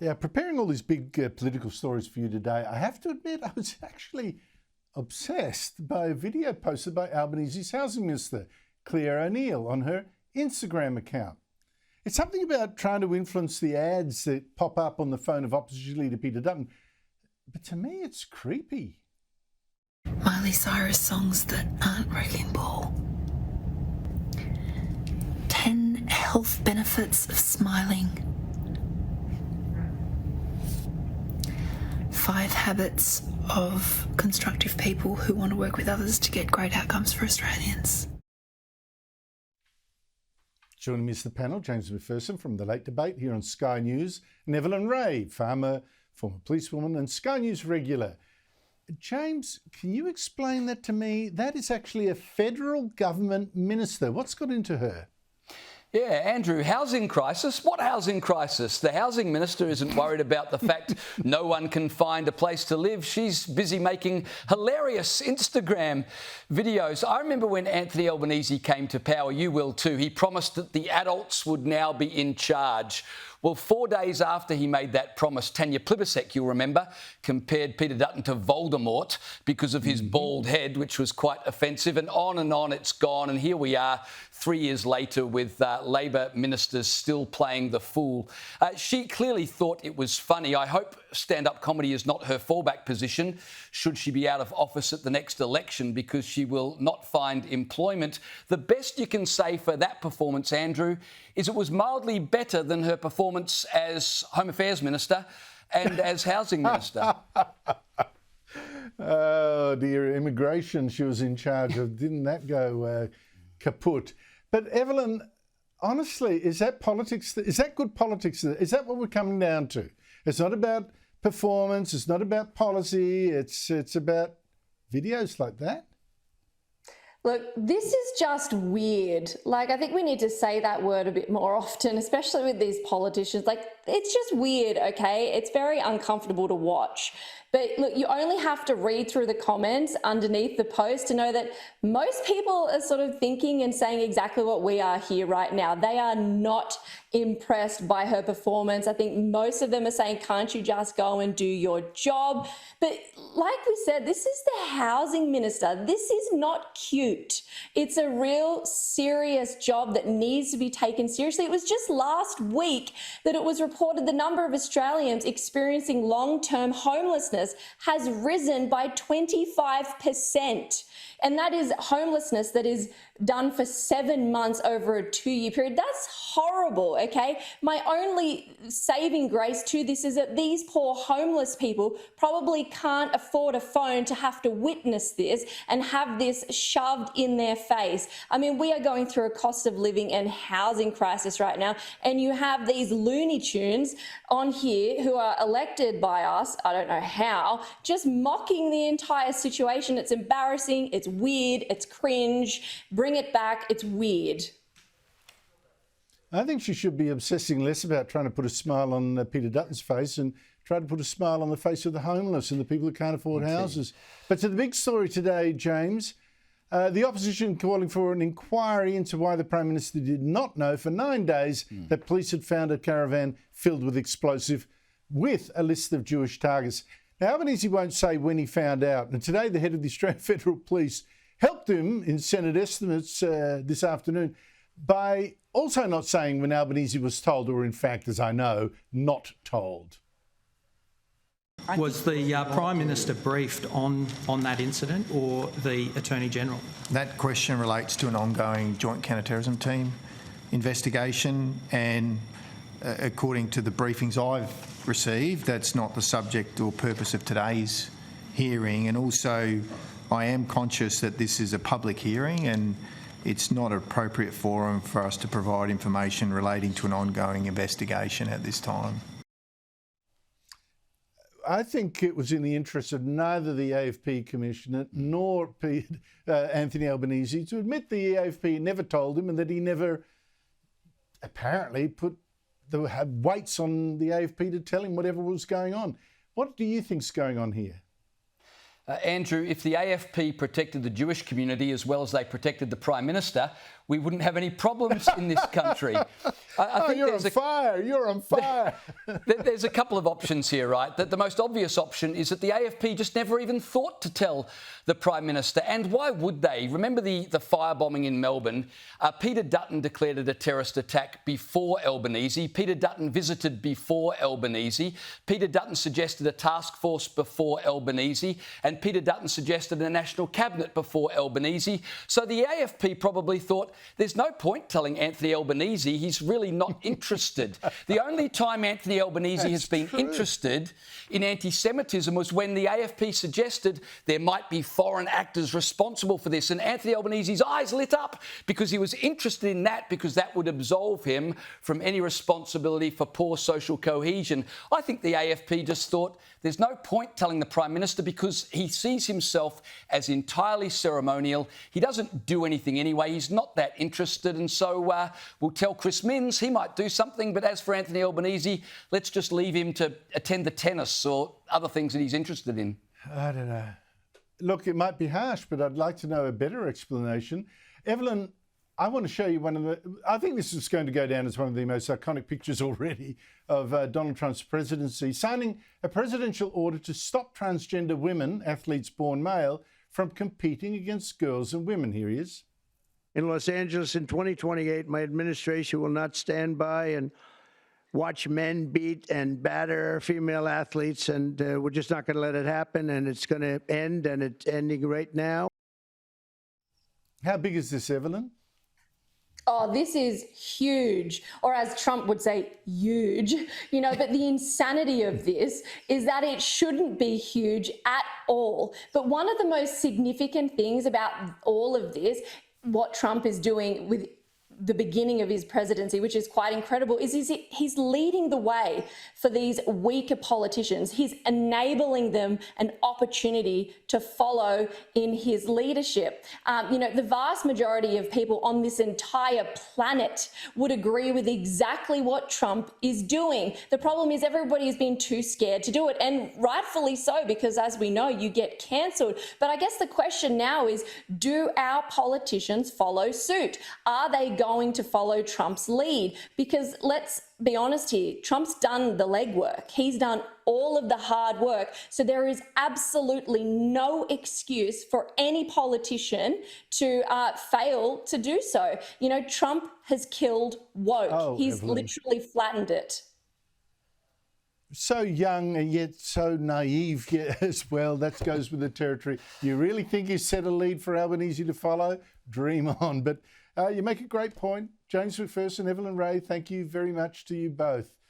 Yeah, preparing all these big political stories for you today, I have to admit I was actually obsessed by a video posted by Albanese's Housing Minister, Clare O'Neil, on her Instagram account. It's something about trying to influence the ads that pop up on the phone of opposition leader Peter Dutton, but to me it's creepy. Miley Cyrus songs that aren't wrecking ball. 10 health benefits of smiling. 5 habits of constructive people who want to work with others to get great outcomes for Australians. Joining me is the panel, James McPherson from The Late Debate here on Sky News, and Evelyn Ray, farmer, former policewoman and Sky News regular. James, can you explain that to me? That is actually a federal government minister. What's got into her? Yeah, Andrew, housing crisis? What housing crisis? The housing minister isn't worried about the fact no one can find a place to live. She's busy making hilarious Instagram videos. I remember when Anthony Albanese came to power, you will too, he promised that the adults would now be in charge. Well, 4 days after he made that promise, Tanya Plibersek, you'll remember, compared Peter Dutton to Voldemort because of his bald head, which was quite offensive, and on it's gone. And here we are 3 years later with Labor ministers still playing the fool. She clearly thought it was funny. I hope stand-up comedy is not her fallback position should she be out of office at the next election, because she will not find employment. The best you can say for that performance, Andrew, is it was mildly better than her performance as Home Affairs Minister and as Housing Minister. Oh dear, immigration she was in charge of. Didn't that go kaput? But Evelyn, honestly, is that politics? Is that good politics? Is that what we're coming down to? It's not about performance. It's not about policy. It's about videos like that. Look, this is just weird. Like, I think we need to say that word a bit more often, especially with these politicians. Like, it's just weird, okay? It's very uncomfortable to watch. But look, you only have to read through the comments underneath the post to know that most people are sort of thinking and saying exactly what we are here right now. They are not impressed by her performance. I think most of them are saying, can't you just go and do your job? But like we said, this is the housing minister. This is not cute. It's a real serious job that needs to be taken seriously. It was just last week that it was reported the number of Australians experiencing long-term homelessness has risen by 25%. And that is homelessness that is done for 7 months over a 2-year period. That's horrible, okay? My only saving grace to this is that these poor homeless people probably can't afford a phone to have to witness this and have this shoved in their face. I mean, we are going through a cost of living and housing crisis right now, and you have these Looney Tunes on here who are elected by us, I don't know how, just mocking the entire situation. It's embarrassing, it's weird, it's cringe. Bring it back, it's weird. I think she should be obsessing less about trying to put a smile on Peter Dutton's face and try to put a smile on the face of the homeless and the people who can't afford houses. But to the big story today, James, the opposition calling for an inquiry into why the Prime Minister did not know for 9 days that police had found a caravan filled with explosive with a list of Jewish targets. Now, Albanese won't say when he found out, and today the head of the Australian Federal Police helped him in Senate estimates this afternoon by also not saying when Albanese was told, or in fact, as I know, not told. Was the Prime Minister briefed on that incident, or the Attorney General? That question relates to an ongoing joint counter-terrorism team investigation, and according to the briefings I've received, that's not the subject or purpose of today's hearing. And also, I am conscious that this is a public hearing and it's not an appropriate forum for us to provide information relating to an ongoing investigation at this time. I think it was in the interest of neither the AFP Commissioner nor Anthony Albanese to admit the AFP never told him and that he never apparently had weights on the AFP to tell him whatever was going on. What do you think's going on here? Andrew, if the AFP protected the Jewish community as well as they protected the Prime Minister, we wouldn't have any problems in this country. I think you're on fire. You're on fire. There's a couple of options here, right? That the most obvious option is that the AFP just never even thought to tell the Prime Minister. And why would they? Remember the firebombing in Melbourne? Peter Dutton declared it a terrorist attack before Albanese. Peter Dutton visited before Albanese. Peter Dutton suggested a task force before Albanese. And Peter Dutton suggested a national cabinet before Albanese. So the AFP probably thought there's no point telling Anthony Albanese. He's really not interested. The only time Anthony Albanese has been interested in anti-Semitism was when the AFP suggested there might be foreign actors responsible for this. And Anthony Albanese's eyes lit up because he was interested in that, because that would absolve him from any responsibility for poor social cohesion. I think the AFP just thought there's no point telling the Prime Minister because he sees himself as entirely ceremonial. He doesn't do anything anyway. He's not that interested. And so we'll tell Chris Minns he might do something. But as for Anthony Albanese, let's just leave him to attend the tennis or other things that he's interested in. I don't know. Look, it might be harsh, but I'd like to know a better explanation. Evelyn, I want to show you I think this is going to go down as one of the most iconic pictures already of Donald Trump's presidency, signing a presidential order to stop transgender women, athletes born male, from competing against girls and women. Here he is. In Los Angeles in 2028, my administration will not stand by and watch men beat and batter female athletes, and we're just not going to let it happen, and it's going to end, and it's ending right now. How big is this, Evelyn? Oh, this is huge, or as Trump would say, huge, but the insanity of this is that it shouldn't be huge at all. But one of the most significant things about all of this, what Trump is doing with the beginning of his presidency, which is quite incredible, is he's leading the way for these weaker politicians. He's enabling them an opportunity to follow in his leadership. The vast majority of people on this entire planet would agree with exactly what Trump is doing. The problem is everybody has been too scared to do it, and rightfully so, because as we know, you get cancelled. But I guess the question now is, do our politicians follow suit? Are they going to follow Trump's lead? Because let's be honest here, Trump's done the legwork. He's done all of the hard work. So there is absolutely no excuse for any politician to fail to do so. Trump has killed woke. He's Evelyn, literally flattened it. So young and yet so naive as well. That goes with the territory. You really think he's set a lead for Albanese to follow? Dream on. But you make a great point. James McPherson, Evelyn Ray, thank you very much to you both.